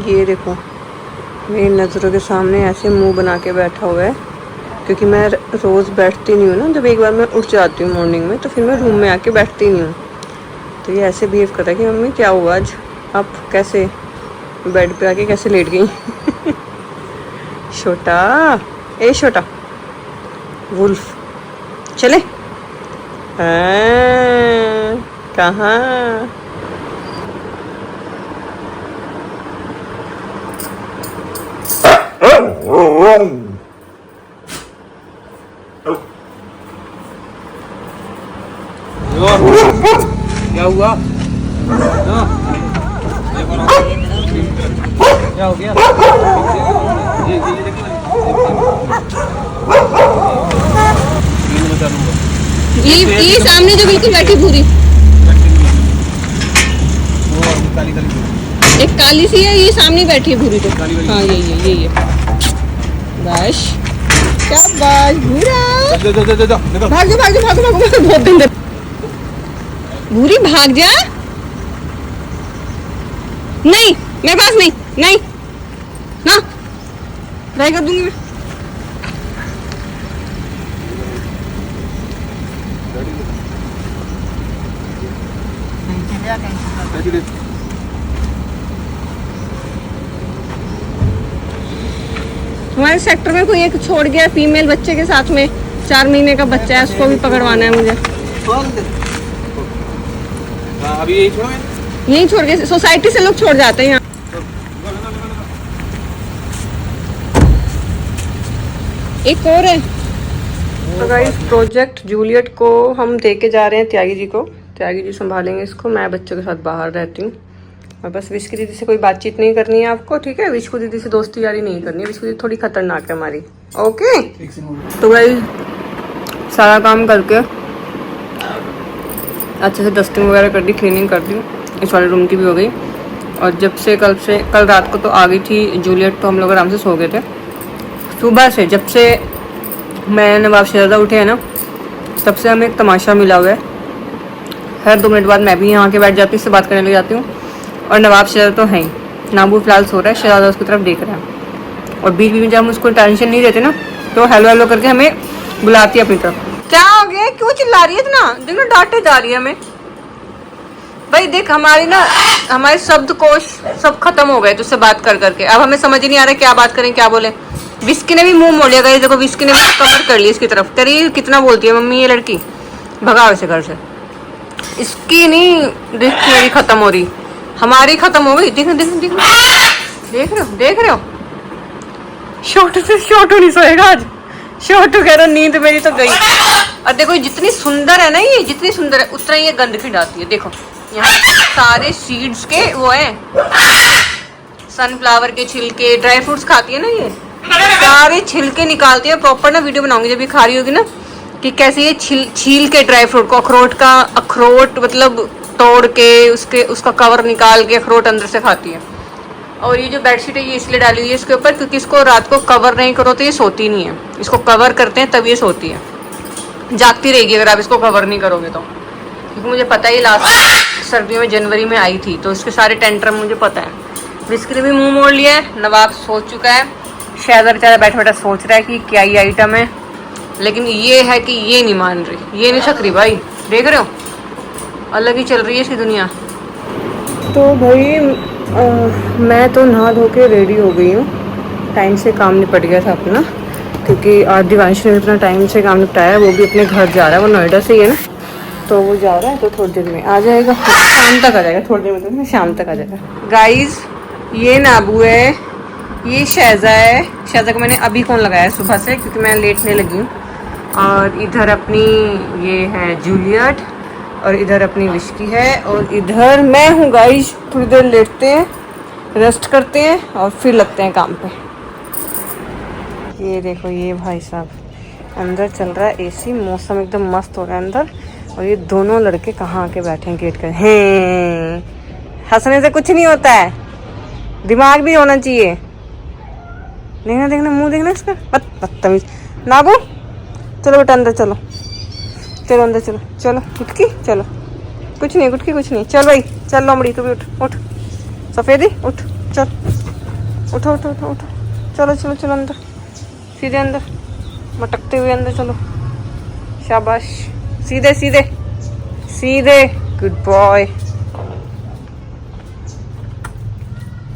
ये देखो मेरी नज़रों के सामने ऐसे मुंह बना के बैठा हुआ है, क्योंकि मैं रोज़ बैठती नहीं हूँ ना। जब एक बार मैं उठ जाती हूँ मॉर्निंग में तो फिर मैं रूम में आके बैठती नहीं हूँ। तो ये ऐसे बिहेव करता है कि मम्मी क्या हुआ आज, आप कैसे बेड पे आके कैसे लेट गई। छोटा, ए छोटा वुल्फ, चले कहाँ? क्या हुआ? क्या हो गया? ये सामने जो बिल्कुल बैठी पूरी एक काली सी है, ये सामने बैठी है भूरी। तो हाँ यही है बस। शाबाश भूरा, भाग बहुत दिन भूरी, भाग जा। नहीं मेरे पास नहीं ना, ट्राई कर दूंगी मैं। हमारे सेक्टर में कोई एक छोड़ गया फीमेल बच्चे के साथ में, 4 महीने का बच्चा है, उसको भी पकड़वाना है मुझे। अभी यही छोड़ के सोसाइटी से लोग छोड़ जाते हैं यहाँ। एक और है। तो गाइस प्रोजेक्ट जूलियट को हम दे के जा रहे हैं त्यागी जी को। त्यागी जी संभालेंगे इसको, मैं बच्चों के साथ बाहर रहती हूँ। और बस विश्कू दीदी से कोई बातचीत नहीं करनी है आपको, ठीक है? विश्कू दीदी से दोस्ती यारी नहीं करनी है, विश्कू दीदी थोड़ी खतरनाक है हमारी। ओके तो गाइस सारा काम करके अच्छे से डस्टिंग वगैरह कर दी, क्लीनिंग कर दी, इस वाले रूम की भी हो गई। और जब से कल रात को तो आ गई थी जूलियट, तो हम लोग आराम से सो गए थे। सुबह से जब से मैं नवाब शहजादा उठे हैं ना, तब से हमें एक तमाशा मिला हुआ है। हर 2 मिनट बाद मैं भी यहाँ के बैठ जाती हूँ, इससे बात करने लग जाती हूँ। और नवाब शहजादा तो है ही, नाबू फिलहाल सो रहा है, शहजादा उसकी तरफ देख रहा है। और बीच बीच में जब हम उसको टेंशन नहीं देते ना, तो हेलो हेलो करके हमें बुलाती है अपनी तरफ। क्या हो गया, क्यों चिल्ला रही है इतना? देखो डांटे जा रही है हमें। भाई देख हमारे शब्दकोश सब खत्म हो गए तुझसे बात कर करके। अब हमें समझ ही नहीं आ रहा क्या बात करें, क्या बोले। विस्की ने भी मुंह मोड़ लिया। गाइस देखो विस्की ने भी कमर कर ली इसकी तरफ। तेरी कितना बोलती है मम्मी ये लड़की, भगाओ इसे घर से। इसकी नहीं रिश्त मेरी खत्म हो रही, हमारी खत्म हो गई। देख रहे हो छोटू नहीं सोएगा आज। छोटू कह रहा नींद मेरी तो गई। और देखो जितनी सुंदर है ना ये, जितनी सुंदर है उतना ये गंद खिलाती है। देखो यहाँ सारे सीड्स के वो है, सनफ्लावर के छिलके, ड्राई फ्रूट्स खाती है ना ये, सारे छिलके निकालती है। प्रॉपर ना वीडियो बनाऊंगी जब ये खा रही होगी ना, कि कैसे ये छील के ड्राई फ्रूट को, अखरोट मतलब तोड़ के उसका कवर निकाल के अखरोट अंदर से खाती है। और ये जो बेडशीट है ये इसलिए डाली हुई है इसके ऊपर, क्योंकि इसको रात को कवर नहीं करो तो ये सोती नहीं है। इसको कवर करते हैं तब ये सोती है, जागती रहेगी अगर आप इसको कवर नहीं करोगे तो। क्योंकि मुझे पता है लास्ट सर्दियों में जनवरी में आई थी, तो इसके सारे टेंट्रम मुझे पता है। विस्की ने भी मुंह मोड़ लिया है, नवाब सोच चुका है, शहजादा बेचारा बैठा बैठा सोच रहा है कि क्या ही आइटम है। लेकिन ये है कि ये नहीं मान रही, ये नहीं सक रही भाई। देख रहे हो अलग ही चल रही है इसकी दुनिया। तो भाई मैं तो नहा धो के रेडी हो गई हूँ, टाइम से काम निपट गया था अपना, क्योंकि आज दिवांश ने इतना टाइम से काम निपटाया है। वो भी अपने घर जा रहा है, वो नोएडा से ही है ना, तो वो जा रहा है, तो थोड़ी देर में आ जाएगा, शाम तक आ जाएगा। थोड़ी देर में तो शाम तक आ जाएगा। गाइज ये नाबू है, ये शहजा है। शहजा को मैंने अभी फ़ोन लगाया सुबह से, क्योंकि मैं लेटने लगी हूँ। और इधर अपनी ये है जूलियट, और इधर अपनी विस्की है, और इधर मैं हूँ। गाइज थोड़ी देर लेटते हैं, रेस्ट करते हैं और फिर लगते हैं काम पे। ये देखो ये भाई साहब अंदर चल रहा है एसी, मौसम एकदम मस्त हो रहा है अंदर। और ये दोनों लड़के कहाँ आके बैठे हैं गेट कर। हैं हंसने से कुछ नहीं होता है, दिमाग भी होना चाहिए। देखना मुंह देखना इसका, बदतमीज। नाबू चलो बेटा अंदर चलो, चलो अंदर चलो, चलो गुटकी चलो, कुछ नहीं गुटकी कुछ नहीं। चल भाई चल लोमड़ी तू भी उठ, सफेदी उठ। चल उठो उठो उठो उठो, चलो चलो चलो अंदर, सीधे अंदर, मटकते हुए अंदर चलो। शाबाश, सीधे सीधे सीधे, गुड बॉय।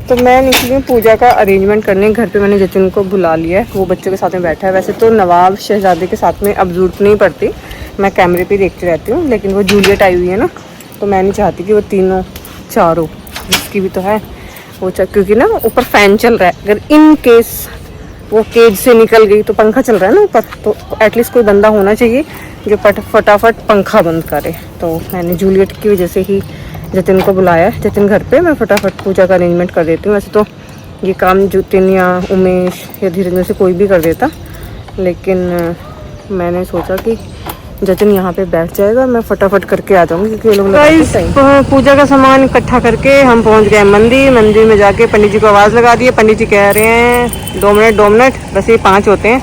तो मैं निकली हूँ पूजा का अरेंजमेंट करने। घर पे मैंने जतिन को बुला लिया है, वो बच्चों के साथ में बैठा है। वैसे तो नवाब शहजादे के साथ में अब जरूरत नहीं पड़ती, मैं कैमरे पे देखती रहती हूँ, लेकिन वो जूलियट आई हुई है ना, तो मैं नहीं चाहती कि वो तीनों चारों, जिसकी भी तो है वो, क्योंकि ना ऊपर फैन चल रहा है, अगर इन केस वो केज से निकल गई तो पंखा चल रहा है ना ऊपर, तो एटलीस्ट कोई बंदा होना चाहिए जो फटाफट पंखा बंद करे। तो मैंने जूलियट की वजह से ही जतिन को बुलाया है। जतिन घर पे, मैं फटाफट पूजा का अरेंजमेंट कर देती हूँ। वैसे तो ये काम जतिन या उमेश या धीरज में से कोई भी कर देता, लेकिन मैंने सोचा कि जतिन यहाँ पे बैठ जाएगा, मैं फटाफट करके आ जाऊँगी, क्योंकि ये लोग पूजा का सामान इकट्ठा करके हम पहुँच गए मंदिर। मंदिर में जाके पंडित जी को आवाज़ लगा दी है। पंडित जी कह रहे हैं 2 मिनट, बस ये 5 होते हैं,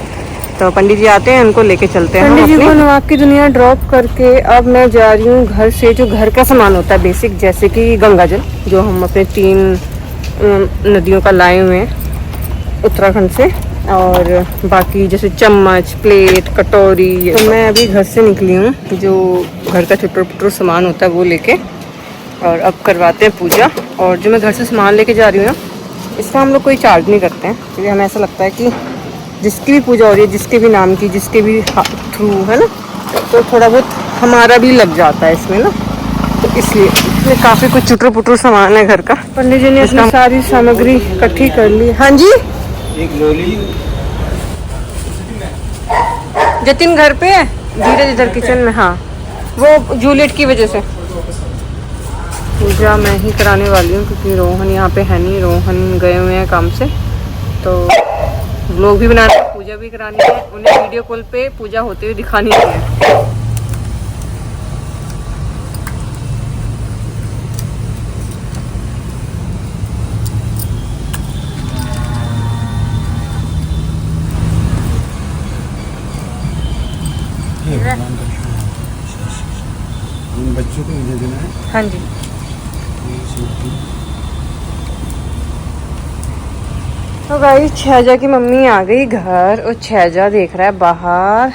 तो पंडित जी आते हैं, उनको लेके चलते हैं। पंडित जी को नवाब की दुनिया ड्रॉप करके अब मैं जा रही हूँ घर से जो घर का सामान होता है बेसिक, जैसे कि गंगा जल जो हम अपने 3 नदियों का लाए हुए हैं उत्तराखंड से, और बाकी जैसे चम्मच, प्लेट, कटोरी। तो मैं अभी घर से निकली हूँ, जो घर का छोटा सामान होता है वो लेके, और अब करवाते हैं पूजा। और जो मैं घर से सामान लेके जा रही हूँ ना, इसका हम लोग कोई चार्ज नहीं करते हैं, क्योंकि हमें ऐसा लगता है कि जिसकी भी पूजा हो रही है, जिसके भी नाम की, जिसके भी थ्रू है ना, तो थोड़ा बहुत हमारा भी लग जाता है इसमें ना, तो इसलिए काफ़ी कुछ चुटर सामान है घर का। पंडित जी ने अपनी सारी सामग्री इकट्ठी कर ली। हाँ जी, एक लोली जतिन घर पे है, धीरज इधर किचन में। हाँ, वो जूलियट की वजह से पूजा मैं ही कराने वाली हूँ, क्योंकि रोहन यहाँ पे है नहीं, रोहन गए हुए हैं काम से। तो व्लॉग भी बनाना है, पूजा भी करानी है, उन्हें वीडियो कॉल पे पूजा होते हुए दिखानी है। बच्चों को मुझे देना है। हाँ जी, तो गाइस छेजा की मम्मी आ गई घर, और छेजा देख रहा है बाहर,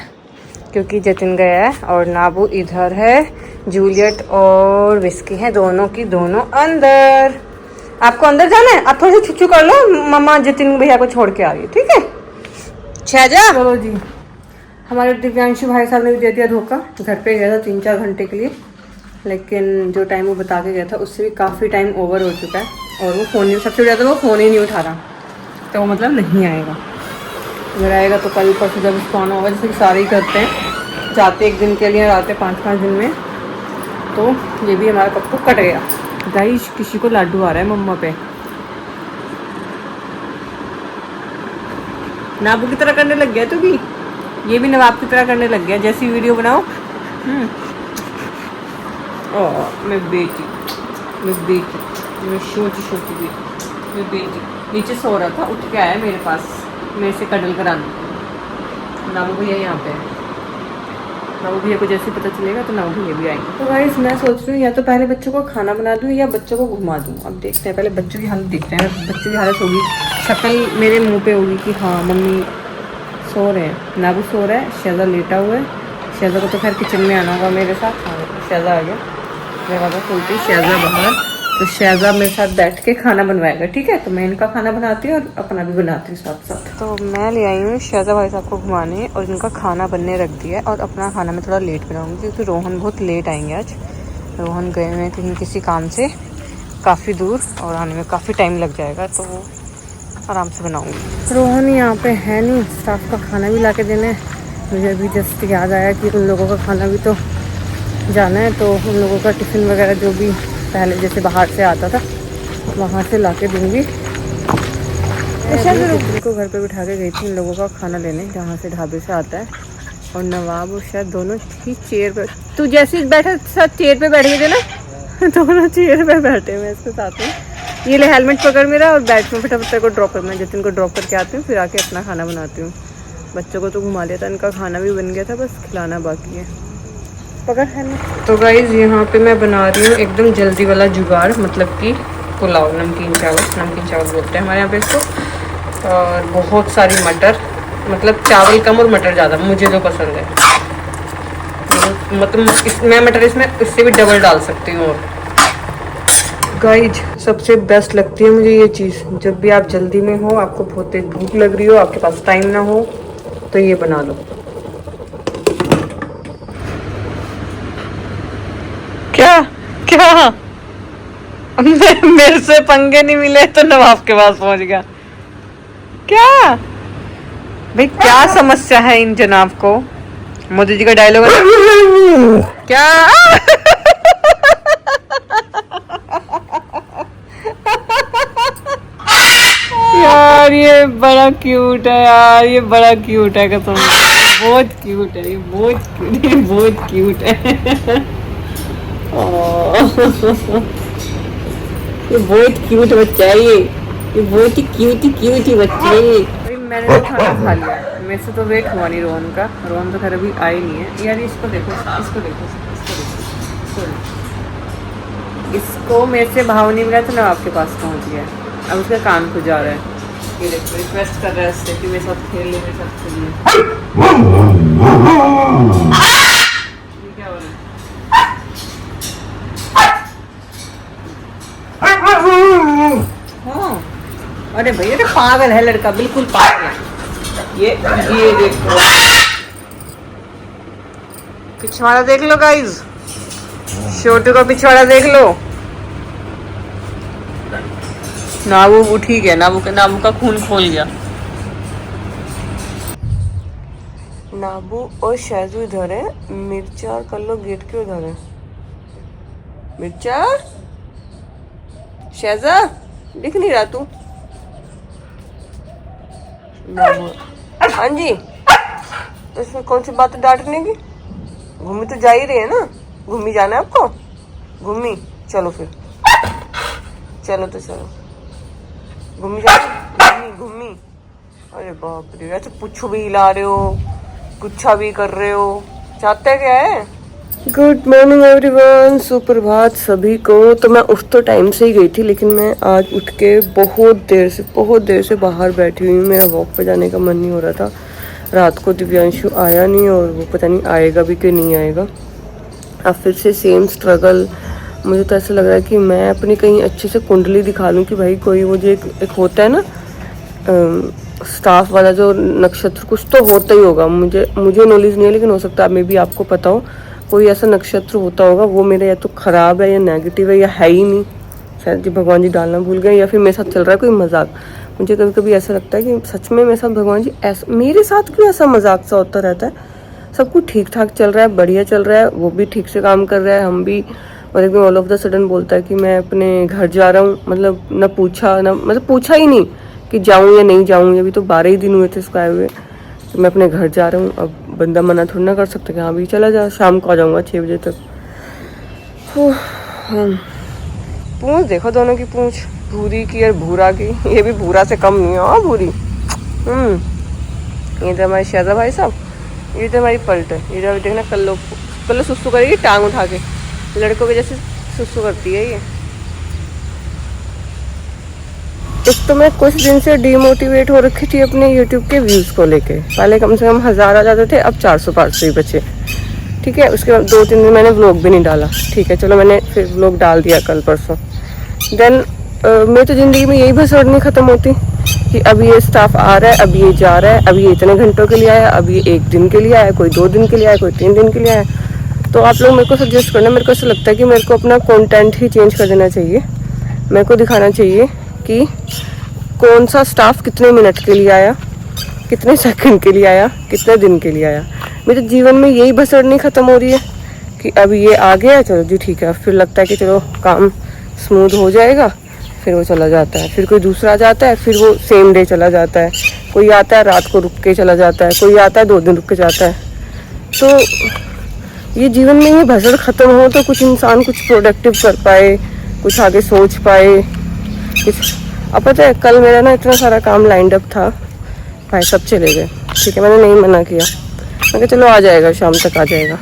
क्योंकि जतिन गया है, और नाबू इधर है, जूलियट और विस्की है, दोनों की दोनों अंदर। आपको अंदर जाना है, आप थोड़ी सी छुच्छू कर लो, मम्मा जतिन भैया को छोड़ के आ रही है, ठीक है छेजा। चलो जी, हमारे दिव्यांशु भाई साहब ने भी दे दिया धोखा। घर पे गया था 3-4 घंटे के लिए, लेकिन जो टाइम वो बता के गया था उससे भी काफ़ी टाइम ओवर हो चुका है, और वो फ़ोन नहीं, सबसे ज़्यादा वो फ़ोन ही नहीं उठा रहा, तो वो मतलब नहीं आएगा। अगर आएगा तो कल परसों जब उसको आना होगा, जैसे कि सारे ही करते हैं, जाते 1 दिन के लिए, आते 5-5 दिन में, तो ये भी हमारा पप्पू कट गया। गाइस किसी को लाडू आ रहा है मम्मा पे, नाबू की तरह करने लग गया तू भी, ये भी नवाब की तरह करने लग गया, जैसी वीडियो बनाओ। मैं बेटी, मैं छोटी बेटी, मैं बेटी। नीचे सो रहा था, उठ के आया मेरे पास, मेरे से कडल कराना। नाबू भैया यहाँ पे है, नाबू भैया को जैसे पता चलेगा तो नाबू भैया भी आएंगे। तो गाइस मैं सोच रही हूँ या तो पहले बच्चों को खाना बना दूँ या बच्चों को घुमा दूँ। अब देखते हैं, पहले बच्चों की हालत देखते हैं। बच्चों की हालत होगी, शक्ल मेरे मुँह पे होगी कि हाँ मम्मी सो रहे हैं। नाबू सो रहा है, शहजा लेटा हुआ है। शहजा को तो खैर किचन में आना होगा मेरे साथ। हाँ शहजा आ गया, दरवाज़ा खोलते ही शहजा बाहर, तो शहजा मेरे साथ बैठ के खाना बनवाएगा, ठीक है। तो मैं इनका खाना बनाती हूँ और अपना भी बनाती हूँ साथ साथ। तो मैं ले आई हूँ शहजा भाई साहब को घुमाने, और इनका खाना बनने रख दिया है, और अपना खाना मैं थोड़ा लेट बनाऊँगी, क्योंकि रोहन बहुत लेट आएंगे आज। रोहन गए हुए हैं कहीं किसी काम से काफ़ी दूर, और आने में काफ़ी टाइम लग जाएगा, तो वो आराम से बनाऊँगी। रोहन यहाँ पे है नहीं, स्टाफ का खाना भी ला के देना है। मुझे अभी जस्ट याद आया कि उन लोगों का खाना भी तो जाना है, तो उन लोगों का टिफ़िन वगैरह जो भी पहले जैसे बाहर से आता था वहाँ से ला के दूँगी। को घर पे बिठा के गई थी इन लोगों का खाना लेने, जहाँ से ढाबे से आता है। और नवाब और शायद दोनों ही चेयर पे, तू जैसे बैठा साथ चेयर पे बैठ गए थे ना, दोनों चेयर पे बैठे हुए इसके साथ में। ये ले हेलमेट पकड़ मेरा, और बैठ में फटाफट को ड्रॉप कर, मैं जतिन को ड्रॉप करके आती हूँ, फिर आके अपना खाना बनाती हूँ। बच्चों को तो घुमा लिया था, इनका खाना भी बन गया था, बस खिलाना बाकी है। पकड़ है ना। तो गाइज यहाँ पे मैं बना रही हूँ एकदम जल्दी वाला जुगाड़, मतलब कि पुलाव, नमकीन चावल बोलते हैं हमारे यहाँ पे इसको। और बहुत सारी मटर, मतलब चावल कम और मटर ज़्यादा, मुझे जो पसंद है। मतलब मैं मटर इसमें इससे भी डबल डाल सकती हूँ। और गाइज सबसे बेस्ट लगती है मुझे ये चीज़, जब भी आप जल्दी में हो, आपको बहुत तेज भूख लग रही हो, आपके पास टाइम ना हो, तो ये बना लो। क्या क्या मेरे से पंगे नहीं मिले तो नवाब के पास पहुंच गया क्या? भाई क्या समस्या है इन जनाब को? मोदी जी का डायलॉग है क्या? यार ये बड़ा क्यूट है यार, ये बड़ा क्यूट है कसम, बहुत क्यूट है ये, बहुत क्यूट है। ये बहुत क्यूट बच्चा है ये बहुत ही क्यूटी बच्चे है। मैंने तो खाना खा लिया, मेरे से तो वेट हुआ नहीं रोहन का, रोहन तो घर अभी आई नहीं है। यार इसको देखो, इसको मेरे से भाव नहीं मिला तो मैं आपके पास पहुंच गया। अब उसका कान खुजा रहा है, ये देखो रिक्वेस्ट कर रहा है उससे कि मेरे साथ खेल ले, मेरे साथ खेल ले। क्या हो रहा है? हाँ अरे भैया तो पागल है लड़का, बिल्कुल पागल है। ये देखो पिछवाड़ा देख लो गाइज, छोटू का पिछवाड़ा देख लो। नाबू ठीक है, नाबू का खून खोल गया। नाबू और शहजू इधर है, मिर्चा और कल्लो गेट के उधर है। मिर्चा, शहजा दिख नहीं रहा तू? हाँ जी, तो इसमें कौन सी बात डांटने की? घूमी तो जा ही रही है ना, घूमी जाना है आपको, घूमी चलो फिर, चलो तो चलो घूमी जाना, घूमी। अरे बाप रे, ऐसे पुच्छो भी हिला रहे हो, गुच्छा भी कर रहे हो, चाहते क्या है? गुड मॉर्निंग एवरीवन, सुप्रभात सभी को। तो मैं उस तो टाइम से ही गई थी, लेकिन मैं आज उठ के बहुत देर से बाहर बैठी हुई हूँ। मेरा वॉक पे जाने का मन नहीं हो रहा था। रात को दिव्यांशु आया नहीं और वो पता नहीं आएगा भी कि नहीं आएगा। अब फिर से सेम स्ट्रगल। मुझे तो ऐसा लग रहा है कि मैं अपनी कहीं अच्छे से कुंडली दिखा लूँ कि भाई कोई वो जो एक होता है ना स्टाफ वाला जो नक्षत्र, कुछ तो होता ही होगा। मुझे नॉलेज नहीं है, लेकिन हो सकता है मे भी आपको पता हो, कोई ऐसा नक्षत्र होता होगा। वो मेरा या तो खराब है या नेगेटिव है या है ही नहीं, शायद जी भगवान जी डालना भूल गए, या फिर मेरे साथ चल रहा है कोई मजाक। मुझे कभी कभी ऐसा लगता है कि सच में मेरे साथ भगवान जी ऐसा, मेरे साथ क्यों ऐसा मजाक सा होता रहता है। सब कुछ ठीक ठाक चल रहा है, बढ़िया चल रहा है, वो भी ठीक से काम कर रहा है, हम भी, और एकदम ऑल ऑफ द सडन बोलता है कि मैं अपने घर जा रहा हूँ। मतलब न पूछा, न मतलब पूछा ही नहीं कि जाऊँ या नहीं जाऊँ। अभी तो 12 ही दिन हुए थे इसको आए हुए, तो मैं अपने घर जा रहा हूँ। अब बंदा मना थोड़ा ना कर सकता कि हाँ भी चला जा, शाम को आ जाऊँगा 6 बजे तक। पूंछ देखो दोनों की, पूंछ भूरी की और भूरा की, ये भी भूरा से कम नहीं है। हाँ भूरी। ये तो हमारे शाहजा भाई साहब, ये तो हमारी पलट है। ये जब देखना कल सुसु करेगी टांग उठा के, लड़कों के जैसे सुसु करती है ये। एक तो मैं कुछ दिन से डीमोटिवेट हो रखी थी अपने यूट्यूब के व्यूज़ को लेके। पहले कम से कम 1000 आ जाते थे, अब 400-500 ही बचे। ठीक है, उसके बाद 2-3 दिन मैंने व्लॉग भी नहीं डाला। ठीक है चलो, मैंने फिर व्लॉग डाल दिया कल परसों। देन मेरी तो ज़िंदगी में यही भसड़नी ख़त्म होती कि अब ये स्टाफ आ रहा है, अब ये जा रहा है, अब ये इतने घंटों के लिए आया, अब ये 1 दिन के लिए आया, कोई 2 दिन के लिए आया, कोई 3 दिन के लिए आया। तो आप लोग मेरे को सजेस्ट करना। मेरे को ऐसा लगता है कि मेरे को अपना कंटेंट ही चेंज कर देना चाहिए। मेरे को दिखाना चाहिए कि कौन सा स्टाफ कितने मिनट के लिए आया, कितने सेकंड के लिए आया, कितने दिन के लिए आया। मेरे जीवन में यही भसड़नी ख़त्म हो रही है कि अब ये आ गया, चलो जी ठीक है। फिर लगता है कि चलो काम स्मूथ हो जाएगा, फिर वो चला जाता है। फिर कोई दूसरा आ जाता है, फिर वो सेम डे चला जाता है। कोई आता है रात को रुक के चला जाता है, कोई आता है 2 दिन रुक के जाता है। तो ये जीवन में ये भसड़ ख़त्म हो तो कुछ इंसान कुछ प्रोडक्टिव कर पाए, कुछ आगे सोच पाए कुछ। अब पता है कल मेरा ना इतना सारा काम लाइंड अप था, भाई सब चले गए। ठीक है, मैंने नहीं मना किया, मैं कहा चलो आ जाएगा, शाम तक आ जाएगा।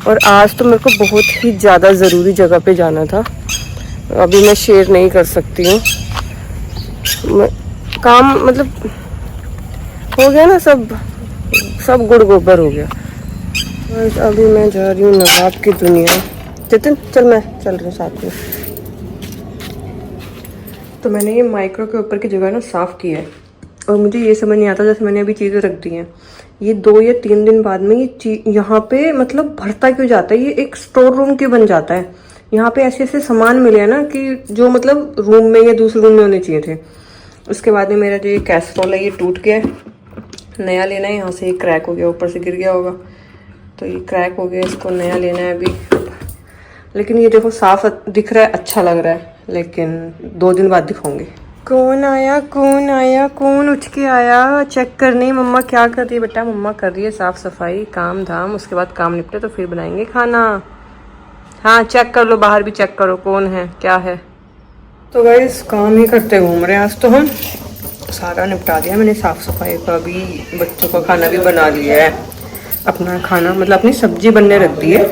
और आज तो मेरे को बहुत ही ज़्यादा ज़रूरी जगह पे जाना था। अभी मैं शेयर नहीं कर सकती हूँ। काम मतलब हो गया ना, सब गुड़ गोबर हो गया। बस अभी मैं जा रही हूँ नवाब की दुनिया। जितिन चल, मैं चल रही हूँ साथ में। तो मैंने ये माइक्रो के ऊपर की जगह ना साफ़ की है और मुझे ये समझ नहीं आता, जैसे मैंने अभी चीज़ें रख दी हैं, ये 2 या 3 दिन बाद में ये यहाँ पे मतलब भरता क्यों जाता है, ये एक स्टोर रूम क्यों बन जाता है। यहाँ पे ऐसे ऐसे सामान मिले हैं ना कि जो मतलब रूम में या दूसरे रूम में होने चाहिए थे। उसके बाद में मेरा जो ये कैसरोल है ये टूट गया है, नया लेना है। यहाँ से ये क्रैक हो गया, ऊपर से गिर गया होगा तो ये क्रैक हो गया, इसको नया लेना है अभी। लेकिन ये देखो साफ दिख रहा है, अच्छा लग रहा है, लेकिन 2 दिन बाद दिखाऊंगी। कौन आया, कौन उठ के आया चेक करने। मम्मा क्या कर रही है बेटा? मम्मा कर रही है साफ सफाई, काम धाम। उसके बाद काम निपटे तो फिर बनाएंगे खाना। हाँ चेक कर लो, बाहर भी चेक करो कौन है क्या है। तो गाइस काम ही करते घूम रहे हैं आज तो हम। सारा निपटा दिया मैंने साफ सफाई का भी, बच्चों का खाना भी बना लिया है। अपना खाना मतलब अपनी सब्जी बनने रख दी है,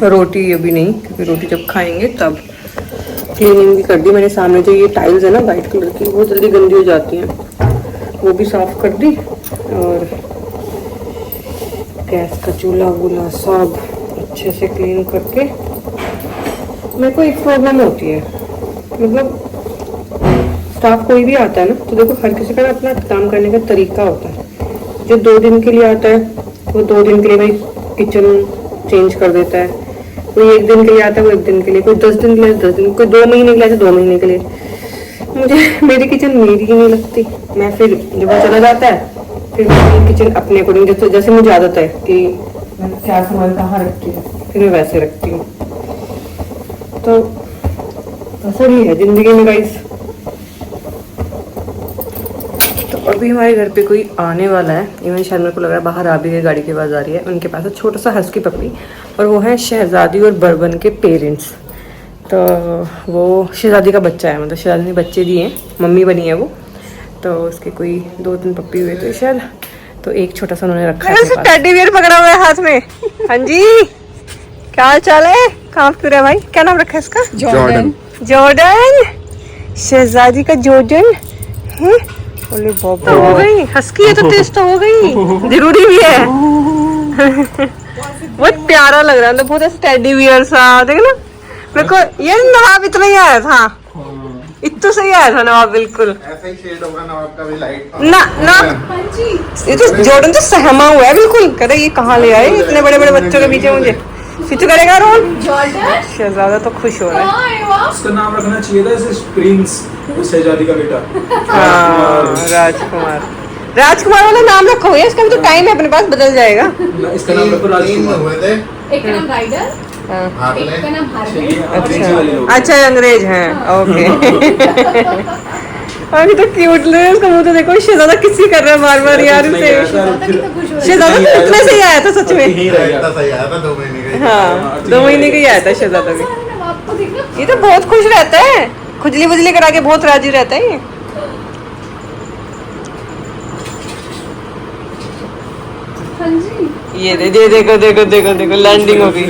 रोटी अभी नहीं, क्योंकि रोटी जब खाएंगे तब। क्लीनिंग भी कर दी मैंने। सामने जो ये टाइल्स है ना वाइट कलर की, वो जल्दी गंदी हो जाती हैं, वो भी साफ कर दी। और गैस का चूल्हा वूल्हा सब अच्छे से क्लीन करके। मेरे को एक प्रॉब्लम होती है, मतलब स्टाफ कोई भी आता है ना तो देखो हर किसी का अपना काम करने का तरीका होता है। जो 2 दिन के लिए आता है वो 2 दिन के लिए भाई किचन चेंज कर देता है। कोई 1 दिन के लिए आता है, वो 1 दिन के लिए, कोई 10 दिन के लिए 10 दिन, कोई 2 महीने के लिए 2 महीने के लिए। मुझे मेरी किचन मेरी ही नहीं लगती। मैं फिर जब वो चला जाता है फिर मैं किचन अपने अकॉर्डिंग, जैसे मुझे आदत है कि मैं क्या सामान कहाँ रखती हूँ फिर मैं वैसे रखती हूँ। तो ऐसा ही है जिंदगी में गाइस। तो अभी हमारे घर पे कोई आने वाला है, इवन शायद मेरे को लग रहा है बाहर आ भी गई, गाड़ी की आवाज़ आ रही है। उनके पास है छोटा सा हस्की पप्पी और वो है शहजादी और बर्बन के पेरेंट्स। तो वो शहजादी का बच्चा है, मतलब शहजादी ने बच्चे दिए हैं, मम्मी बनी है वो। तो उसके कोई 2-3 पप्पी हुए थे शायद, तो एक छोटा सा उन्होंने रखा है। टेडी बियर पकड़ा हुआ है हाथ में। हाँ जी क्या हाल चाल है? कहाँ क्यों रहा भाई? क्या नाम रखा है इसका? जॉर्डन। शहजादी का जॉर्डन है। बोले बाबा हो गई, हस्की है तो टेस्ट तो हो गई, जरूरी भी है। बहुत प्यारा लग रहा है, बहुत टेडी बियर सा। देख ना मेरे को ये नवाब इतना ही आया था, इतना सही आया था नवाब, बिल्कुल ऐसा ही शेड होगा नवाब का भी, लाइट ना। ये तो जॉर्डन तो सहमा हुआ है बिल्कुल, कहते ये कहाँ ले आए इतने बड़े बड़े बच्चों के पीछे मुझे। फिर तो करेगा रोल। शहजादा तो खुश हो रहा है। उसका नाम रखना चाहिए था प्रिंस, शहजादी का बेटा। हाँ राजकुमार वाला नाम रखो भैया, इसका भी तो टाइम है अपने पास, बदल जाएगा। इसका नाम रखो राजकुमार। हुए थे, एक का नाम राइडर, एक का नाम हार्वी। अच्छा अंग्रेज हैं, ओके। अभी तो क्यूट लग रहा है उसका मुंह, तो देखो शहजादा किसी कर रहा है बार बार यार उसे। शहजादा तो इतना सही आया था सच में। इतना सही आया था 2 महीने का। हाँ 2 महीने का ही आया था शहजादा भी। ये तो बहुत खुश रहता है, खुजली बुजली करा के बहुत राजी रहता है ये। ये देखो लैंडिंग हो गई।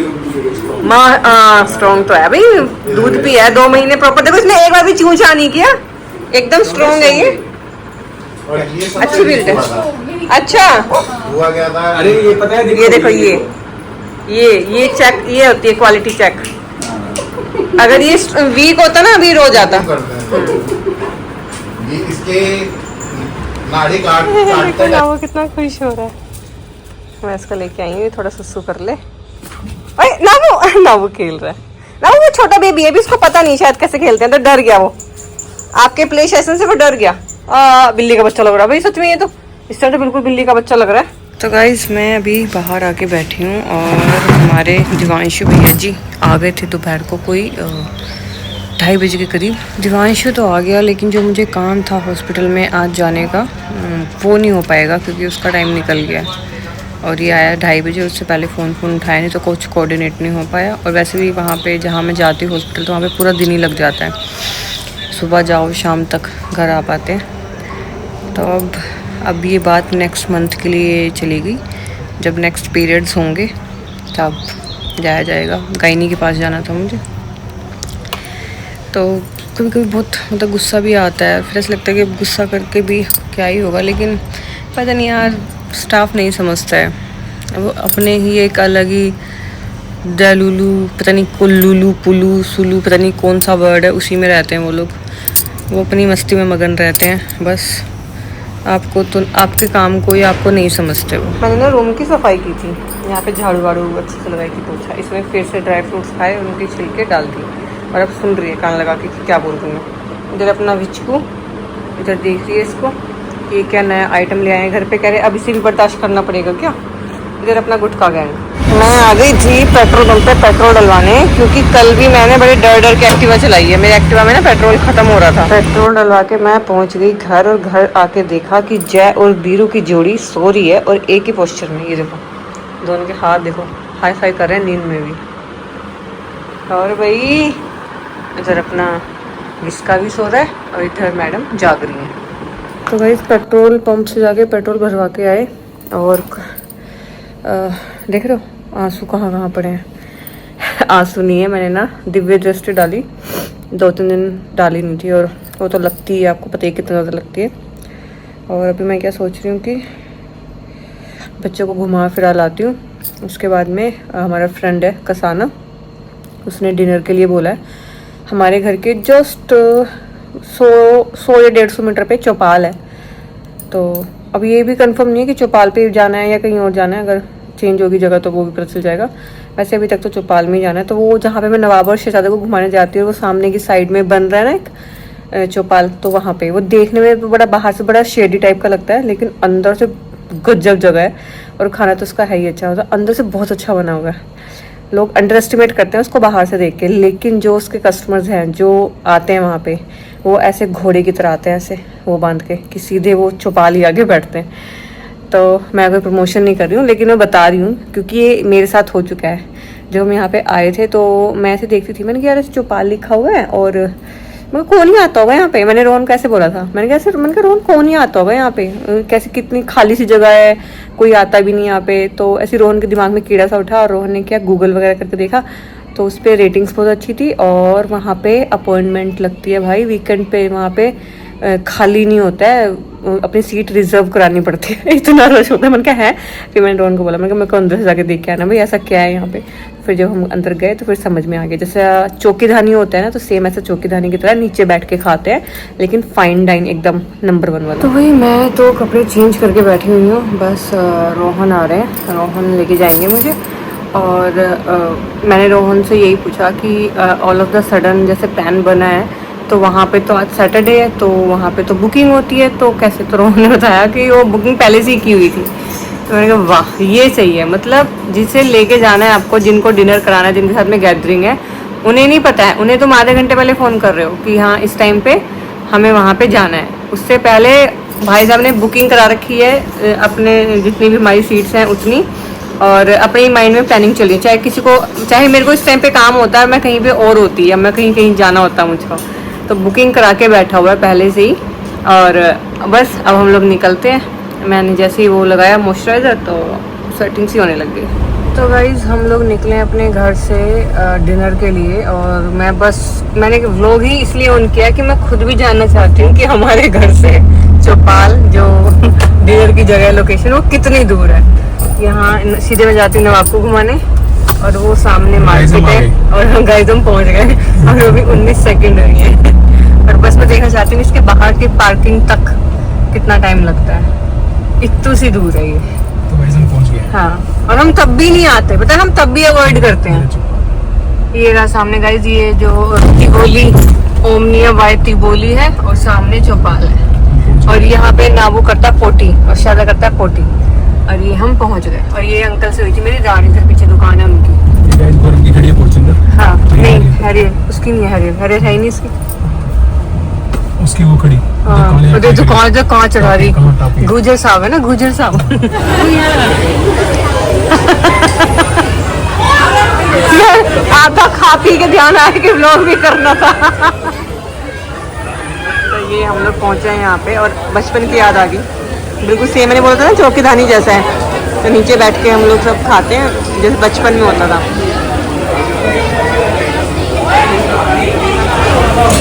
माँ स्ट्रॉन्ग तो है भाई, दूध भी है 2 महीने प्रॉपर। देखो इसने एक बार भी चूचा नहीं किया, एकदम स्ट्रॉन्ग है ये। और ये सब अच्छी बिल्ड है। अच्छा हुआ गया था। अरे ये पता है, ये देखो ये चेक, ये होती है क्वालिटी चेक। अगर ये वीक होता ना अभी रो जाता। ये इसके नाड़ी काटते हैं। वो कितना खुश हो रहा है। मैं इसको लेके आई हूँ, थोड़ा सुसु कर ले। ना वो खेल रहा है ना, वो छोटा बेबी है भी, उसको पता नहीं शायद कैसे खेलते हैं, तो डर गया वो आपके प्ले सेशन से, वो डर गया। बिल्ली का बच्चा लग रहा है भाई सच में, ये तो इस टाइम तो बिल्कुल बिल्ली का बच्चा लग रहा है। तो गाइस मैं अभी बाहर आके बैठी हूँ और हमारे दिवांशु भैया जी आ गए थे दोपहर को, कोई 2:30 बजे के करीब। दिवांशु तो आ गया, लेकिन जो मुझे काम था हॉस्पिटल में आज जाने का वो नहीं हो पाएगा क्योंकि उसका टाइम निकल गया। और ये आया 2:30 बजे, उससे पहले फ़ोन उठाया नहीं तो कुछ कोऑर्डिनेट नहीं हो पाया। और वैसे भी वहाँ पे जहाँ मैं जाती हूँ हॉस्पिटल, तो वहाँ पे पूरा दिन ही लग जाता है, सुबह जाओ शाम तक घर आ पाते हैं। तो अब ये बात नेक्स्ट मंथ के लिए चलेगी, जब नेक्स्ट पीरियड्स होंगे तब जाया जाएगा। गायनी के पास जाना था मुझे। तो कभी कभी बहुत मतलब गुस्सा भी आता है, फिर ऐसा लगता है कि गुस्सा करके भी क्या ही होगा, लेकिन पता नहीं यार स्टाफ नहीं समझता है। वो अपने ही एक अलग ही डलुलू, पता नहीं कुल्लुलू पुलू सुलू, पता नहीं कौन सा वर्ड है, उसी में रहते हैं वो लोग। वो अपनी मस्ती में मगन रहते हैं, बस आपको तो आपके काम को या आपको नहीं समझते वो। मैंने ना रूम की सफाई की थी, यहाँ पे झाड़ू वाड़ू अच्छे से लगाई थी, पोछा, इसमें फिर से ड्राई फ्रूट्स खाए, उनकी छिलके डाल दी, और अब सुन रही है कान लगा के कि क्या बोल रही हूँ। इधर अपना विचकू इधर देख रही है इसको कि क्या नया आइटम ले आए हैं घर पे, कह रहे अब इसे भी बर्दाश्त करना पड़ेगा क्या। इधर अपना गुटखा गैंग। मैं आ गई थी पेट्रोल पंप पे पेट्रोल डलवाने, क्योंकि कल भी मैंने बड़े डर के एक्टिवा चलाई है, मेरे एक्टिवा में ना पेट्रोल खत्म हो रहा था। पेट्रोल डलवा के मैं पहुंच गई घर, और घर आके देखा कि जय और बीरू की जोड़ी सो रही है और एक ही पोस्चर में। ये देखो दोनों के हाथ देखो, हाई फाई कर रहे हैं नींद में भी। और भाई इधर अपना विस्का भी सो रहा है, और इधर मैडम जाग रही है। तो भाई पेट्रोल पंप से जाके पेट्रोल भरवा के आए, और देख रहे हो आंसू कहाँ कहाँ पड़े हैं। आंसू नहीं है, मैंने ना दिव्य दृष्टि डाली, 2-3 दिन डाली नहीं थी, और वो तो लगती है, आपको पता है कितना ज़्यादा लगती है। और अभी मैं क्या सोच रही हूँ कि बच्चों को घुमा फिरा लाती हूँ। उसके बाद में हमारा फ्रेंड है कसाना, उसने डिनर के लिए बोला है। हमारे घर के जस्ट 100 या 150 मीटर पे चौपाल है, तो अब ये भी कंफर्म नहीं है कि चौपाल पे जाना है या कहीं और जाना है। अगर चेंज होगी जगह तो वो भी पता चल जाएगा। वैसे अभी तक तो चौपाल में ही जाना है। तो वो जहाँ पे मैं नवाब और शहजादा को घुमाने जाती हूँ, वो सामने की साइड में बन रहा है ना एक चौपाल, तो वहाँ पे वो देखने में बड़ा, बाहर से बड़ा शेडी टाइप का लगता है, लेकिन अंदर से गजब जगह है, और खाना तो उसका है ही अच्छा होता है। अंदर से बहुत अच्छा बना हुआ है। लोग अंडर एस्टिमेट करते हैं उसको बाहर से देख के, लेकिन जो उसके कस्टमर्स हैं जो आते हैं वहाँ पे, वो ऐसे घोड़े की तरह आते हैं, ऐसे वो बांध के कि सीधे वो चौपाल ही आगे बैठते हैं। तो मैं कोई प्रमोशन नहीं कर रही हूँ, लेकिन मैं बता रही हूँ क्योंकि ये मेरे साथ हो चुका है। जब हम यहाँ पे आए थे तो मैं ऐसे देखती थी, मैंने कहा यार ऐसे चौपाल लिखा हुआ है, और मैं कौन ही आता होगा यहाँ पे। मैंने रोहन को ऐसे बोला था, मैंने कहा रोहन कौन ही आता होगा यहाँ पे, कैसे कितनी खाली सी जगह है, कोई आता भी नहीं यहाँ पे। तो ऐसे रोहन के दिमाग में कीड़ा सा उठा, और रोहन ने क्या गूगल वगैरह करके देखा, तो उस पर रेटिंग्स बहुत अच्छी थी, और वहाँ पे अपॉइंटमेंट लगती है भाई वीकेंड पे। वहाँ पे खाली नहीं होता है, अपनी सीट रिजर्व करानी पड़ती है, इतना रश होता है। मैंने कहा है, फिर मैंने रोहन को बोला, मैंने कहा मेरे को अंदर से जाके देख के आना भाई ऐसा क्या है यहाँ पे। फिर जब हम अंदर गए तो फिर समझ में आ गया, जैसे चौकीधानी होता है ना, तो सेम ऐसा चौकीधानी की तरह नीचे बैठ के खाते हैं, लेकिन फाइन डाइन एकदम नंबर 1 वाला। तो भाई मैं तो कपड़े चेंज करके बैठी हुई हूँ, बस रोहन आ रहे हैं, रोहन लेके जाएंगे मुझे। और मैंने रोहन से यही पूछा कि ऑल ऑफ द सडन जैसे प्लान बना है, तो वहाँ पे तो आज सैटरडे है, तो वहाँ पे तो बुकिंग होती है, तो कैसे। तो रोहन ने बताया कि वो बुकिंग पहले से ही की हुई थी। तो मैंने कहा वाह ये सही है, मतलब जिसे लेके जाना है आपको, जिनको डिनर कराना है, जिनके साथ में गैदरिंग है, उन्हें नहीं पता है, उन्हें तुम आधे घंटे पहले फ़ोन कर रहे हो कि हाँ इस टाइम पे हमें वहाँ पे जाना है। उससे पहले भाई साहब ने बुकिंग करा रखी है अपने, जितनी भी हमारी सीट्स हैं उतनी, और अपने माइंड में प्लानिंग चली है। चाहे किसी को, चाहे मेरे को इस टाइम पे काम होता है, मैं कहीं पे और होती है, मैं कहीं जाना होता है मुझको, तो बुकिंग करा के बैठा हुआ है पहले से ही। और बस अब हम लोग निकलते हैं। मैंने जैसे ही वो लगाया मॉइस्चराइज़र, तो सेटिंग सी होने लग गई। तो गाइज़ हम लोग निकले अपने घर से डिनर के लिए, और मैंने व्लॉग ही इसलिए ऑन किया कि मैं खुद भी जानना चाहती हूँ कि हमारे घर से चौपाल जो डिनर की जगह लोकेशन, वो कितनी दूर है। यहाँ सीधे मैं जाती हूँ नवाब को घुमाने, और वो सामने मार्केट है, और गाइस हम पहुँच गए, और अभी 19 सेकंड हुई है। और बस मैं देखना चाहती हूँ इसके बाहर की पार्किंग तक कितना टाइम लगता है, इतनी सी दूर है ये। तो गाइस हम पहुंच गए। हाँ, और हम तब भी नहीं आते, पता है, हम तब भी अवॉइड करते हैं। ये रहा सामने गाइस, ये जो तिबोली ओमनिया वाई तिबोली है, और सामने चौपाल है, और यहाँ पे नाबू करता है पोटी और शादा करता है पोटी। और ये हम पहुँच गए, और ये अंकल से हुई थी मेरी रानी, इधर पीछे दुकान है उनकी। हाँ नहीं हरियर उसकी नहीं है, हरियर है ही नहीं इसकी, उसकी वो खड़ी। हाँ दुकान जो कहाँ चढ़ा रही, गुजर साहब है ना, गुजर साहब। आधा खा पी के ध्यान आया कि व्लॉग भी करना था। तो ये हम लोग पहुंचे हैं यहाँ पे, और बचपन की याद आ गई, बिल्कुल सेम मैंने बोला था ना चौकीधानी जैसा है, तो नीचे बैठ के हम लोग सब खाते हैं जैसे बचपन में होता था।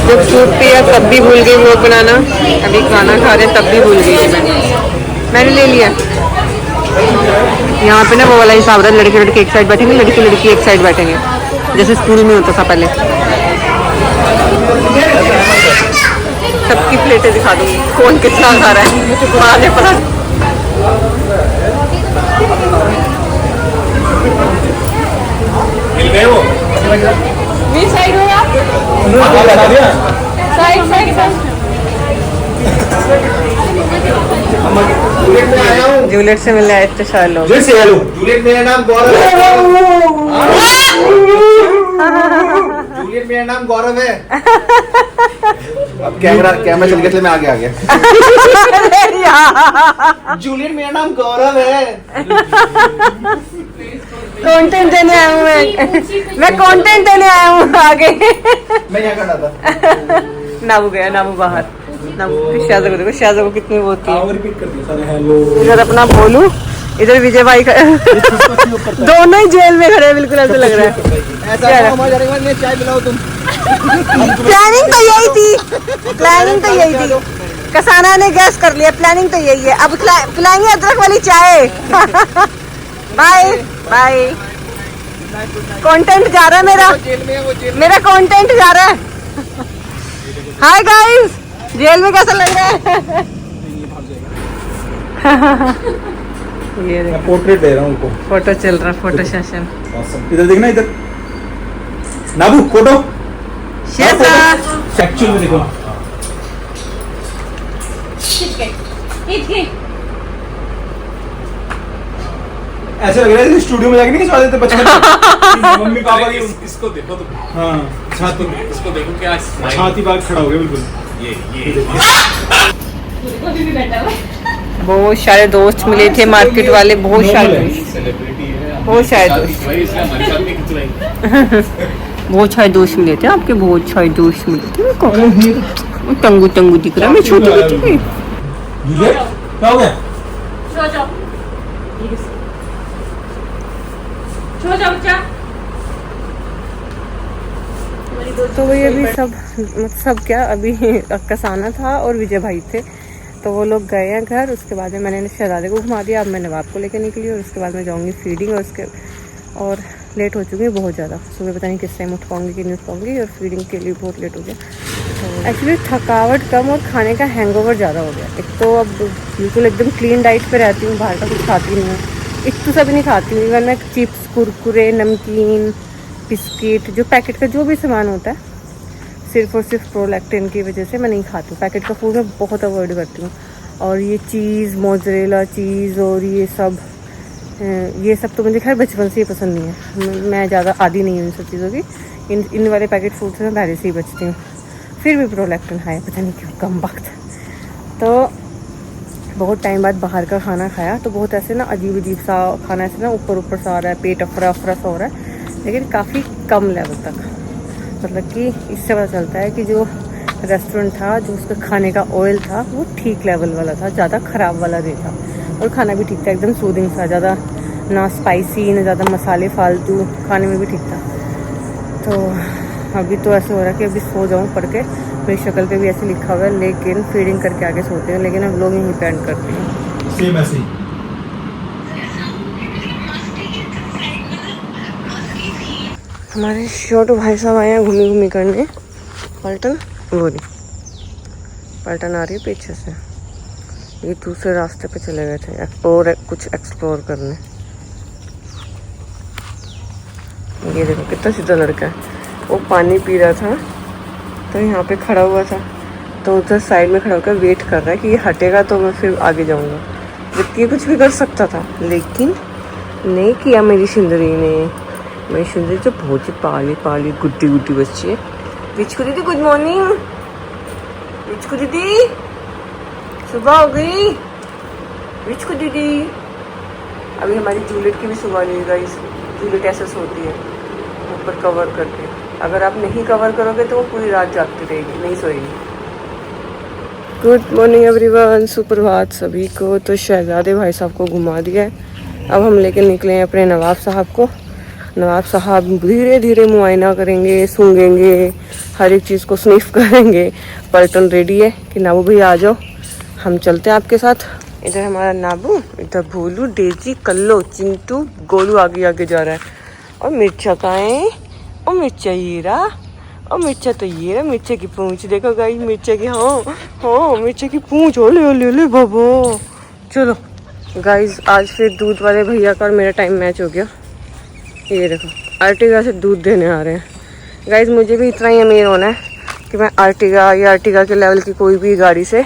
जब सूप पिया तब भी भूल गई व्लॉग बनाना, अभी खाना खा रहे तब भी भूल गई मैंने ले लिया। यहाँ पे ना वो वाला हिसाब रहा है, लड़के लड़के एक साइड बैठेंगे, लड़की लड़की एक साइड बैठेंगे, जैसे स्कूल में होता था पहले। सबकी प्लेटें दिखा दूंगी कौन कितना खा रहा है, मुझे मारने पड़ा। मिल गए वो साइड हो आप, साइड साइड जूलियट में आया हूँ। जूलियट से मिलने आए थे सारे लोग। जूलियट मेरा नाम गौरव है। जूलियट मेरा नाम गौरव है। अब कैमरा चल गया इसलिए मैं आगे आ गया। जूलियट मेरा नाम गौरव है। कंटेंट देने आया हूँ मैं कंटेंट देने आया हूँ आगे। मैं यहाँ खड़ा था। नाबू गया, नाबू बाहर। नाबू शाज़ा को देखो, शाज़ा को कितनी वो होती है। रिपीट कर दिया सारे हेलो। इधर अपना बोलू, इधर विजय भाई दोनों ही जेल में खड़े हैं, बिल्कुल ऐसा लग रहा है। चाय पिलाओ तुम। प्लानिंग तो यही थी, प्लानिंग तो यही थी। कसाना ने गैस कर लिया, प्लानिंग तो यही है। अब पिलाएंगे अदरक वाली चाय। Bye bye. कंटेंट जा रहा है मेरा कंटेंट जा रहा है। हाय गाइस, जेल में कैसा लग रहा है? ये मैं पोर्ट्रेट दे रहा हूँ उनको। फोटो चल रहा, फोटो सेशन। इधर देखना, इधर नाबू फोटो। एक्चुअल में देखो, ऐसा लग रहा है स्टूडियो में जाके नहीं खिंचवा देते बचपन में। मम्मी पापा की इसको देखो तुम। हाँ छाती, इसको देखो क्या छाती बाग खड़ा हो गया बिल्कुल। ये बहुत सारे दोस्त मिले थे, मार्केट वाले बहुत सारे सेलिब्रिटी है, बहुत सारे दोस्त, भाई इसने हमारे साथ नहीं खिंच रही। बहुत सारे दोस्त मिले थे आपके, बहुत सारे दोस्त मिले थे। मेरे को टंगू टंगू दिख रहा है, मैं छोटी थी। क्या हो गया? तो वही अभी सब क्या अभी कसाना था और विजय भाई थे, तो वो लोग गए हैं घर। उसके बाद में मैंने शहजादे को घुमा दिया, अब मैं नवाब को लेकर निकली और उसके बाद मैं जाऊंगी फीडिंग। और लेट हो चुकी है बहुत ज़्यादा, सुबह पता नहीं किस टाइम उठ पाऊंगी कि नहीं उठ पाऊंगी, और फीडिंग के लिए बहुत लेट हो गया। तो एक्चुअली थकावट कम और खाने का हैंगओवर ज़्यादा हो गया। एक तो अब बिल्कुल एकदम क्लीन डाइट पे रहती हूँ, बाहर का कुछ खाती नहीं हूँ, एक तो सब नहीं खाती हूँ। इवन मैं चिप्स, कुरकुरे, नमकीन, बिस्किट, जो पैकेट का जो भी सामान होता है, सिर्फ और सिर्फ प्रोलैक्टिन की वजह से मैं नहीं खाती हूँ। पैकेट का फूड मैं बहुत अवॉइड करती हूँ। और ये चीज़, मोज़रेला चीज़ और ये सब तो मुझे खैर बचपन से ही पसंद नहीं है। मैं ज़्यादा आदी नहीं हूँ इन सब चीज़ों की। इन वाले पैकेट फूड से मैं पहले से ही बचती हूँ। फिर भी प्रोलैक्टिन हाई, पता नहीं क्यों, कम वक्त। तो बहुत टाइम बाद बाहर का खाना खाया तो बहुत ऐसे ना अजीब सा खाना, ऐसे ना ऊपर सा आ रहा है, पेट अफरा सा हो रहा है, लेकिन काफ़ी कम लेवल तक। मतलब कि इससे पता चलता है कि जो रेस्टोरेंट था, जो उसका खाने का ऑयल था, वो ठीक लेवल वाला था, ज़्यादा ख़राब वाला नहीं था। और खाना भी ठीक था, एकदम सूदिंग सा, ज़्यादा ना स्पाइसी ना ज़्यादा मसाले फालतू, खाने में भी ठीक था। तो अभी तो ऐसे हो रहा है कि अभी सो जाऊँ पढ़ के। मेरी शक्ल पे भी ऐसे लिखा हुआ है, लेकिन फीडिंग करके आगे सोते हैं, लेकिन हम लोग यहीं पे एंड करते हैं। सेम ऐसे ही। हमारे छोटू भाई साहब आए हैं घूमी करने। पलटन पलटन आ रही है पीछे से। ये दूसरे रास्ते पे चले गए थे और कुछ एक्सप्लोर करने। ये देखो कितना सीधा लड़का है, वो पानी पी रहा था तो यहाँ पे खड़ा हुआ था, तो उधर साइड में खड़ा होकर वेट कर रहा है कि ये हटेगा तो मैं फिर आगे जाऊँगा। जबकि कुछ भी कर सकता था, लेकिन नहीं किया मेरी सुंदरी ने। मेरी सुंदरी तो बहुत ही पाली गुड्डी बच्ची है। विचकू दीदी गुड मॉर्निंग। विचकू दीदी सुबह हो गई। विचकू दीदी, अभी हमारी जूलियट की भी सुबह नहीं गाइस। जूलियट ऐसे सोती है ऊपर कवर करके, अगर आप नहीं कवर करोगे तो वो पूरी रात जागती रहेगी, नहीं सोएगी। गुड मॉर्निंग एवरीवन, सुप्रभात सभी को। तो शहजादे भाई साहब को घुमा दिया है, अब हम लेकर निकले हैं अपने नवाब साहब को। नवाब साहब धीरे धीरे मुआयना करेंगे, सूंघेंगे, हर एक चीज़ को स्निफ करेंगे। पलटन रेडी है कि नाबू भैया आ जाओ, हम चलते हैं आपके साथ। इधर हमारा नाबू, इधर भोलू, डेजी, कल्लो, चिंटू, गोलू आगे आगे जा रहा है। और मिर्चा कहाँ है? और मिर्चा ये रहा, और मिर्चा तो ये रहा। मिर्चा की पूंछ देखो गाइस, मिर्चा की, हाँ मिर्चा की पूंछ। ओले ओले ओले बाबा। चलो गाइस, आज फिर दूध वाले भैया का और मेरा टाइम मैच हो गया। ये देखो आर्टिगा से दूध देने आ रहे हैं। गाइस मुझे भी इतना ही अमीर होना है कि मैं आर्टिगा या आर्टिगा के लेवल की कोई भी गाड़ी से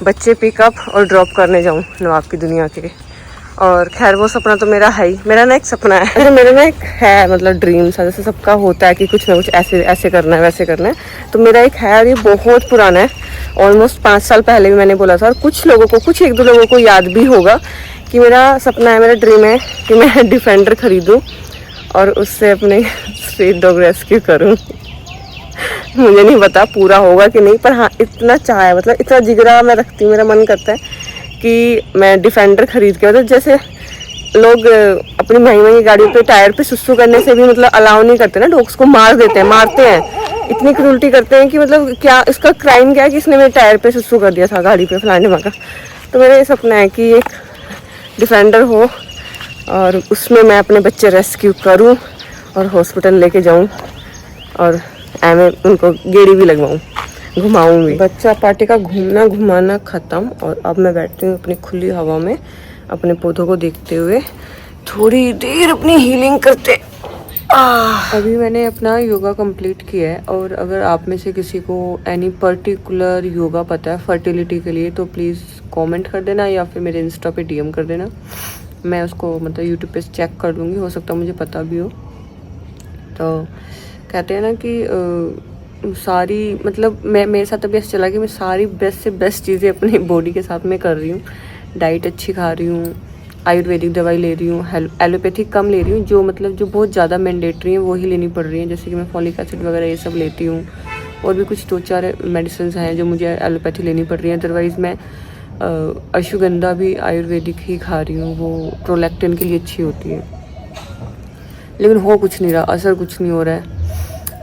बच्चे पिकअप और ड्रॉप करने जाऊं नवाब की दुनिया के। और खैर वो सपना तो मेरा है ही, मेरा ना एक सपना है, मेरा ना एक है मतलब ड्रीम सा, जैसे सबका होता है कि कुछ ना कुछ ऐसे ऐसे करना है, वैसे करना है। तो मेरा एक है और ये बहुत पुराना है, ऑलमोस्ट 5 साल पहले भी मैंने बोला था। और कुछ लोगों को, कुछ 1-2 लोगों को याद भी होगा कि मेरा सपना है, मेरा ड्रीम है कि मैं डिफेंडर खरीदूँ और उससे अपने स्ट्रीट डॉग रेस्क्यू करूँ। मुझे नहीं पता पूरा होगा कि नहीं, पर हाँ इतना चाह है, मतलब इतना जिगरा मैं रखती हूँ, मेरा मन करता है कि मैं डिफेंडर खरीद के, मतलब जैसे लोग अपनी महंगी गाड़ियों पे टायर पे सुसु करने से भी मतलब अलाउ नहीं करते ना, डॉग्स को मार देते हैं, मारते हैं, इतनी क्रूरटी करते हैं कि मतलब क्या इसका क्राइम क्या है कि इसने मेरे टायर पे सुसु कर दिया था गाड़ी पे फलाने वाला। तो मेरा ये सपना है कि एक डिफेंडर हो और उसमें मैं अपने बच्चे रेस्क्यू करूं और हॉस्पिटल लेके जाऊं और मैं उनको गेड़ी भी लगवाऊं, घुमाऊं भी। बच्चा पार्टी का घूमना घुमाना ख़त्म और अब मैं बैठती हूँ अपनी खुली हवा में अपने पौधों को देखते हुए, थोड़ी देर अपनी हीलिंग करते। अभी मैंने अपना योगा कंप्लीट किया है और अगर आप में से किसी को एनी पर्टिकुलर योगा पता है फर्टिलिटी के लिए तो प्लीज़ कमेंट कर देना या फिर मेरे इंस्टा पे डीएम कर देना, मैं उसको मतलब यूट्यूब पे चेक कर लूँगी, हो सकता है मुझे पता भी हो। तो कहते हैं ना कि सारी मतलब मेरे साथ अभी ऐसा चला कि मैं सारी बेस्ट से बेस्ट चीज़ें अपनी बॉडी के साथ में कर रही हूँ। डाइट अच्छी खा रही हूँ, आयुर्वेदिक दवाई ले रही हूँ, एलोपैथिक कम ले रही हूँ, जो मतलब जो बहुत ज़्यादा मैंडेटरी है वो ही लेनी पड़ रही है, जैसे कि मैं फॉलिक एसिड वगैरह ये सब लेती हूँ। और भी कुछ 2-4 मेडिसिन हैं जो मुझे एलोपैथी लेनी पड़ रही है। अदरवाइज़ मैं अश्वगंधा भी आयुर्वेदिक ही खा रही हूँ, वो प्रोलैक्टिन के लिए अच्छी होती है, लेकिन हो कुछ नहीं रहा, असर कुछ नहीं हो रहा है।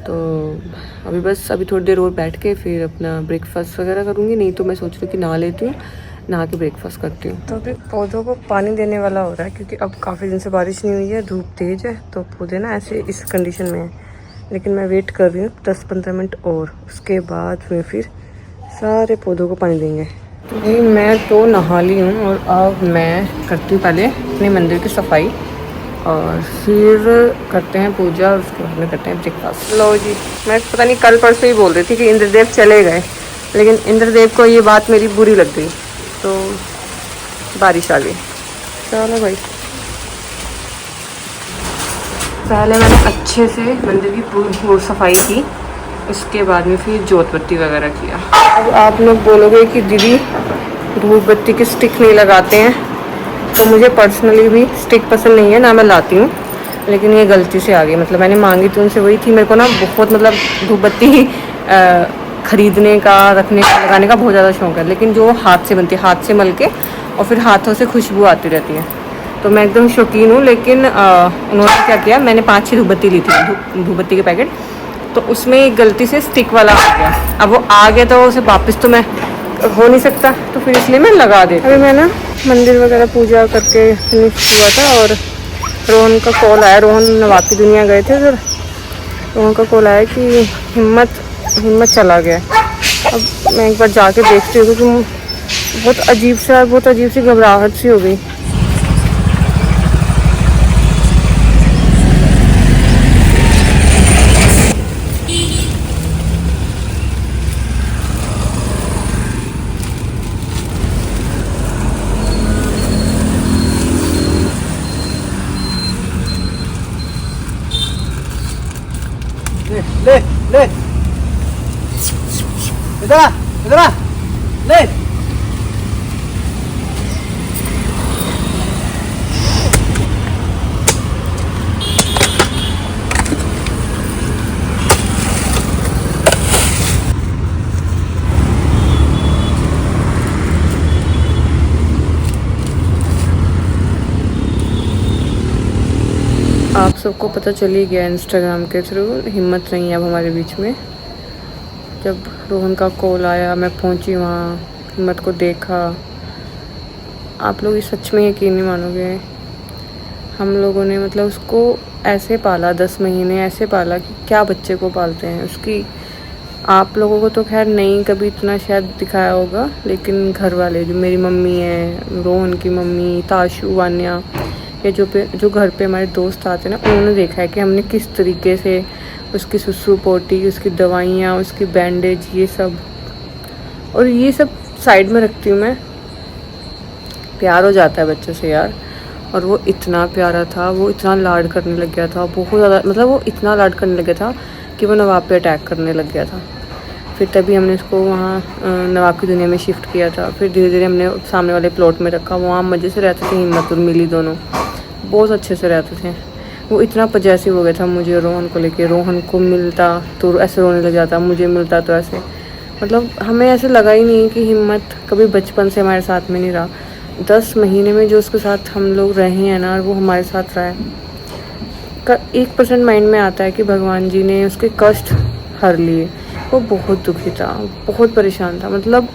तो अभी बस अभी थोड़ी देर और बैठ के फिर अपना ब्रेकफास्ट वगैरह करूँगी, नहीं तो मैं सोच रही हूँ कि नहा लेती हूँ, नहा के ब्रेकफास्ट करती हूँ। तो अभी पौधों को पानी देने वाला हो रहा है क्योंकि अब काफ़ी दिन से बारिश नहीं हुई है, धूप तेज़ है, तो पौधे ना ऐसे इस कंडीशन में है। लेकिन मैं वेट कर रही हूँ 10-15 मिनट और, उसके बाद में फिर सारे पौधों को पानी देंगे। तो मैं तो नहा ली हूँ और अब मैं करती हूँ पहले अपने मंदिर की सफाई और फिर करते हैं पूजा और उसके बाद में करते हैं ब्रेकफास्ट। लो जी, मैं पता नहीं कल परसों ही बोल रही थी कि इंद्रदेव चले गए, लेकिन इंद्रदेव को ये बात मेरी बुरी लग गई तो बारिश आ गई। चलो भाई, पहले मैंने अच्छे से मंदिर की पूरी सफाई की, उसके बाद में फिर जोत बत्ती वगैरह किया। अब आप लोग बोलोगे कि दीदी धूप बत्ती की स्टिक नहीं लगाते हैं, तो मुझे पर्सनली भी स्टिक पसंद नहीं है, ना मैं लाती हूँ, लेकिन ये गलती से आ गई। मतलब मैंने मांगी थी उनसे, वही थी, मेरे को ना बहुत मतलब धूप बत्ती खरीदने का, रखने का, लगाने का बहुत ज़्यादा शौक है, लेकिन जो हाथ से बनती है, हाथ से मल के और फिर हाथों से खुशबू आती रहती है, तो मैं एकदम शौकीन हूँ। लेकिन उन्होंने क्या किया, मैंने 5-6 धूप बत्ती ली थी, धूप बत्ती के पैकेट, तो उसमें एक गलती से स्टिक वाला आ गया। अब वो आ गया तो उसे वापस तो मैं हो नहीं सकता, तो फिर इसलिए मैं लगा दे। अभी मैं ना मंदिर वगैरह पूजा करके फिनिश हुआ था और रोहन का कॉल आया, रोहन नवाब की दुनिया गए थे उधर, रोहन का कॉल आया कि हिम्मत चला गया। अब मैं एक बार जाके देखती हूँ क्योंकि बहुत अजीब सी घबराहट सी हो गई। ले इधर आ ले। आप सबको पता चल ही गया इंस्टाग्राम के थ्रू, हिम्मत नहीं है अब हमारे बीच में। जब रोहन का कॉल आया, मैं पहुंची वहाँ, हिम्मत को देखा। आप लोग ये सच में यकीन नहीं मानोगे, हम लोगों ने मतलब उसको ऐसे पाला, 10 महीने ऐसे पाला कि क्या बच्चे को पालते हैं। उसकी आप लोगों को तो खैर नहीं कभी इतना शायद दिखाया होगा, लेकिन घर वाले जो मेरी मम्मी है, रोहन की मम्मी, ताशु, वान्या, ये जो घर पे हमारे दोस्त आते हैं ना, उन्होंने देखा है कि हमने किस तरीके से उसकी सुसु पोटी, उसकी दवाइयाँ, उसकी बैंडेज, ये सब, और ये सब साइड में रखती हूँ मैं। प्यार हो जाता है बच्चे से यार। और वो इतना प्यारा था, वो इतना लाड करने लग गया था, बहुत ज़्यादा, मतलब वो इतना लाड करने लग गया था कि वो नवाब पे अटैक करने लग गया था। फिर तभी हमने उसको वहाँ नवाब की दुनिया में शिफ्ट किया था। फिर धीरे धीरे हमने सामने वाले प्लॉट में रखा, वहाँ मज़े से रहते थे, हिम्मत और मिली दोनों बहुत अच्छे से रहते थे। वो इतना पजेसिव हो गया था मुझे और रोहन को लेके, रोहन को मिलता तो ऐसे रोने लग जाता, मुझे मिलता तो ऐसे, मतलब हमें ऐसे लगा ही नहीं कि हिम्मत कभी बचपन से हमारे साथ में नहीं रहा। 10 महीने में जो उसके साथ हम लोग रहे हैं ना, वो हमारे साथ रहा है। 1% माइंड में आता है कि भगवान जी ने उसके कष्ट हर लिए। वो बहुत दुखी था, बहुत परेशान था। मतलब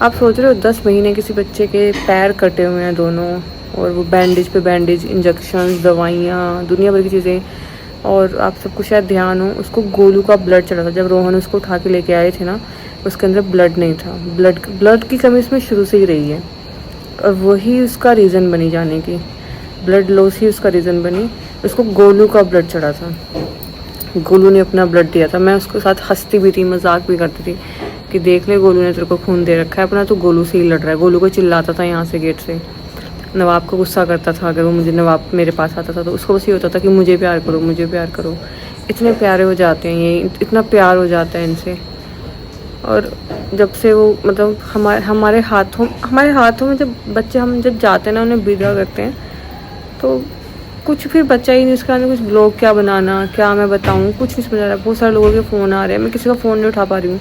आप सोच रहे हो 10 महीने किसी बच्चे के पैर कटे हुए हैं दोनों, और वो बैंडेज पे बैंडेज, इंजेक्शन, दवाइयाँ, दुनिया भर की चीज़ें। और आप सबको शायद ध्यान हो, उसको गोलू का ब्लड चढ़ा था। जब रोहन उसको उठा के लेके आए थे ना, उसके अंदर ब्लड नहीं था। ब्लड की कमी उसमें शुरू से ही रही है, और वही उसका रीज़न बनी जाने की। ब्लड लॉस ही उसका रीज़न बनी। उसको गोलू का ब्लड चढ़ा था, गोलू ने अपना ब्लड दिया था। मैं उसके साथ हंसती भी थी, मजाक भी करती थी कि देख ले, गोलू ने तेरे को खून दे रखा है अपना, तो गोलू से ही लड़ रहा है। गोलू को चिल्लाता था यहाँ से गेट से। नवाब को गुस्सा करता था अगर वो नवाब मेरे पास आता था, तो उसको बस ये होता था कि मुझे प्यार करो, मुझे प्यार करो। इतने प्यारे हो जाते हैं ये, इतना प्यार हो जाता है इनसे। और जब से वो मतलब हमारे हाथों में जब बच्चे हम जब जाते हैं ना, उन्हें विदा करते हैं, तो कुछ फिर बच्चा ही नहीं उसका, कुछ ब्लॉग क्या बनाना, क्या मैं बताऊँ, कुछ नहीं समझ आ रहा। बहुत सारे लोगों के फ़ोन आ रहे हैं, मैं किसी का फ़ोन नहीं उठा पा रही हूँ।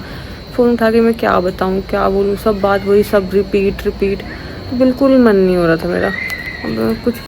फ़ोन उठा के मैं क्या बताऊँ, क्या बोलूँ, सब बात वही, सब रिपीट। तो बिल्कुल मन नहीं हो रहा था मेरा। अब कुछ